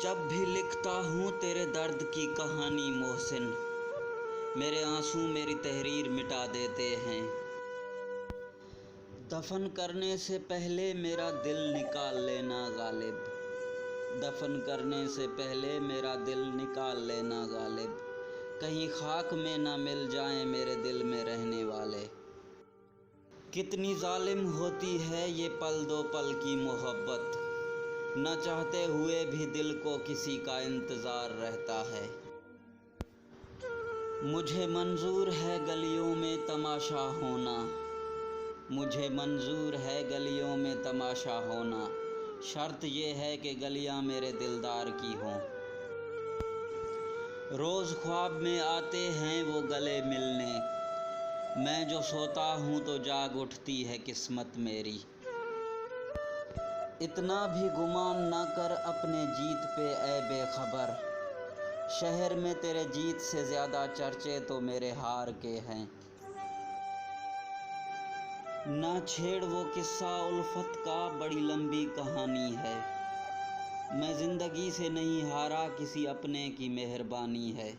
जब भी लिखता हूँ तेरे दर्द की कहानी मोहसिन, मेरे आंसू मेरी तहरीर मिटा देते हैं। दफन करने से पहले मेरा दिल निकाल लेना गालिब, दफन करने से पहले मेरा दिल निकाल लेना गालिब, कहीं खाक में ना मिल जाएं मेरे दिल में रहने वाले। कितनी जालिम होती है ये पल दो पल की मोहब्बत, न चाहते हुए भी दिल को किसी का इंतज़ार रहता है। मुझे मंजूर है गलियों में तमाशा होना, मुझे मंजूर है गलियों में तमाशा होना, शर्त ये है कि गलियां मेरे दिलदार की हों। रोज़ ख्वाब में आते हैं वो गले मिलने, मैं जो सोता हूँ तो जाग उठती है किस्मत मेरी। इतना भी गुमान ना कर अपने जीत पे ऐ बेखबर, शहर में तेरे जीत से ज़्यादा चर्चे तो मेरे हार के हैं। ना छेड़ वो किस्सा उल्फत का, बड़ी लंबी कहानी है, मैं ज़िंदगी से नहीं हारा किसी अपने की मेहरबानी है।